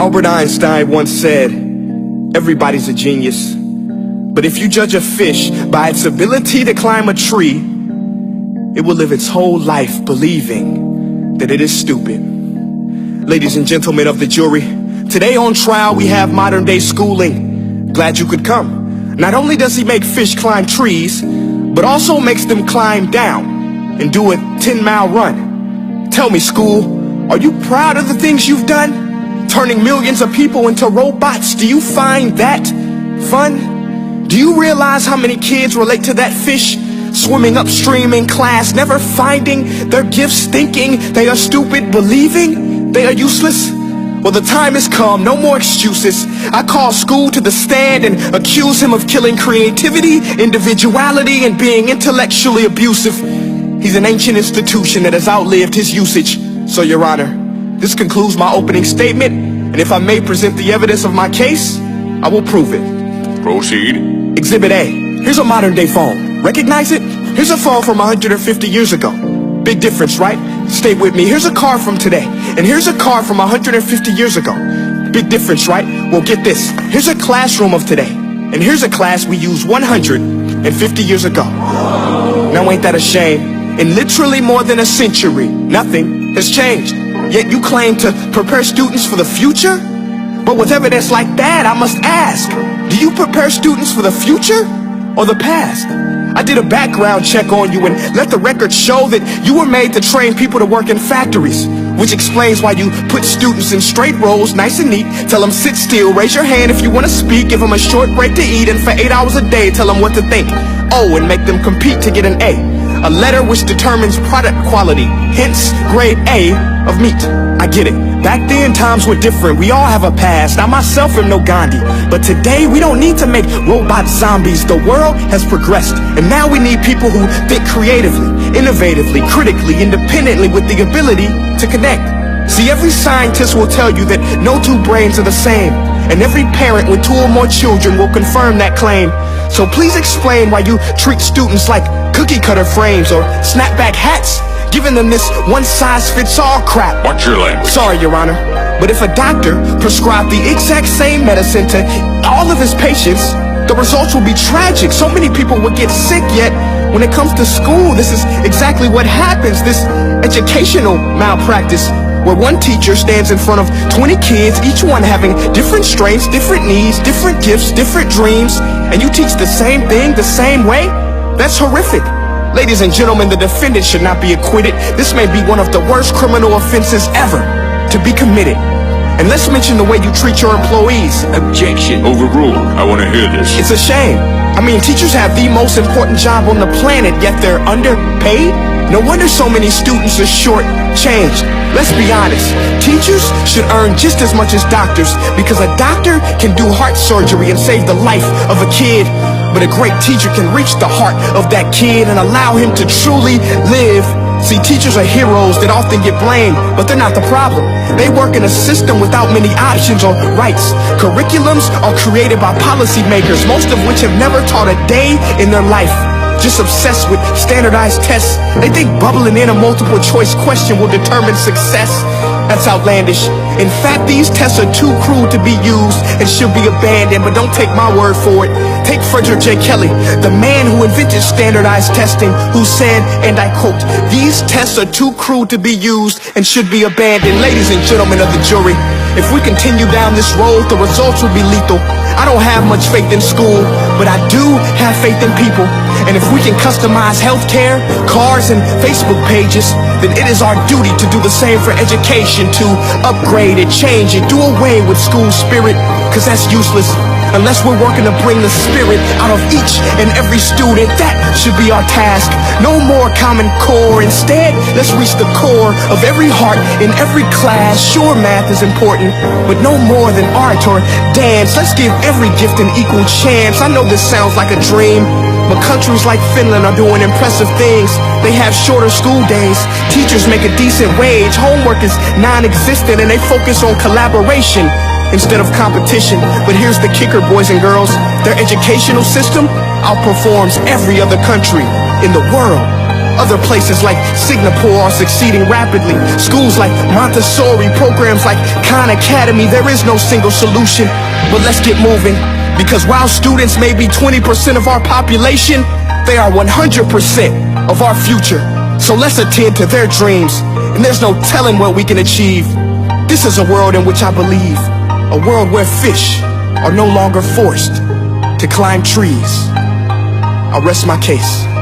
Albert Einstein once said, everybody's a genius, but if you judge a fish by its ability to climb a tree, it will live its whole life believing that it is stupid. Ladies and gentlemen of the jury, today on trial we have modern day schooling. Glad you could come. Not only does he make fish climb trees, but also makes them climb down and do a 10-mile run. Tell me, school, are you proud of the things you've done? Turning millions of people into robots, do you find that fun? Do you realize how many kids relate to that fish? Swimming upstream in class, never finding their gifts, thinking they are stupid, believing they are useless? Well, the time has come, no more excuses. I call school to the stand and accuse him of killing creativity, individuality, and being intellectually abusive. He's an ancient institution that has outlived his usage. So, Your Honor, this concludes my opening statement, and if I may present the evidence of my case, I will prove it. Proceed. Exhibit A. Here's a modern day phone. Recognize it? Here's a phone from 150 years ago. Big difference, right? Stay with me. Here's a car from today, and here's a car from 150 years ago. Big difference, right? Well, get this. Here's a classroom of today, and here's a class we used 150 years ago. Now ain't that a shame? In literally more than a century, nothing has changed. Yet you claim to prepare students for the future? But with evidence like that, I must ask, do you prepare students for the future or the past? I did a background check on you and let the record show that you were made to train people to work in factories, which explains why you put students in straight rows, nice and neat, tell them sit still, raise your hand if you want to speak, give them a short break to eat, and for 8 hours a day tell them what to think. Oh, and make them compete to get an A letter which determines product quality, hence grade A of meat. I get it. Back then, times were different. We all have a past. I myself am no Gandhi. But today, we don't need to make robot zombies. The world has progressed. And now we need people who think creatively, innovatively, critically, independently, with the ability to connect. See, every scientist will tell you that no two brains are the same. And every parent with 2 or more children will confirm that claim. So please explain why you treat students like cookie cutter frames or snapback hats, giving them this one-size-fits-all crap. Watch your language. Sorry, Your Honor, but if a doctor prescribed the exact same medicine to all of his patients, the results will be tragic. So many people would get sick, yet when it comes to school, this is exactly what happens. This educational malpractice, where one teacher stands in front of 20 kids, each one having different strengths, different needs, different gifts, different dreams, and you teach the same thing the same way? That's horrific. Ladies and gentlemen, the defendant should not be acquitted. This may be one of the worst criminal offenses ever to be committed. And let's mention the way you treat your employees. Objection. Overruled. I want to hear this. It's a shame. I mean, teachers have the most important job on the planet, yet they're underpaid? No wonder so many students are short-changed. Let's be honest. Teachers should earn just as much as doctors, because a doctor can do heart surgery and save the life of a kid. But a great teacher can reach the heart of that kid and allow him to truly live. See, teachers are heroes that often get blamed, but they're not the problem. They work in a system without many options or rights. Curriculums are created by policymakers, most of which have never taught a day in their life. Just obsessed with standardized tests. They think bubbling in a multiple choice question will determine success. That's outlandish. In fact, these tests are too cruel to be used and should be abandoned, but don't take my word for it. Take Frederick J. Kelly, the man who invented standardized testing, who said, and I quote, "These tests are too cruel to be used and should be abandoned." Ladies and gentlemen of the jury, if we continue down this road, the results will be lethal. I don't have much faith in school, but I do have faith in people. And if we can customize healthcare, cars, and Facebook pages, then it is our duty to do the same for education, to upgrade it, change it, do away with school spirit, because that's useless. Unless we're working to bring the spirit out of each and every student, that should be our task. No more Common Core. Instead, let's reach the core of every heart in every class. Sure, math is important, but no more than art or dance. Let's give every gift an equal chance. I know this sounds like a dream, but countries like Finland are doing impressive things. They have shorter school days, teachers make a decent wage, homework is non-existent, and they focus on collaboration instead of competition. But here's the kicker, boys and girls. Their educational system outperforms every other country in the world. Other places like Singapore are succeeding rapidly. Schools like Montessori, programs like Khan Academy. There is no single solution, but let's get moving. Because while students may be 20% of our population, they are 100% of our future. So let's attend to their dreams, and there's no telling what we can achieve. This is a world in which I believe, a world where fish are no longer forced to climb trees. I'll rest my case.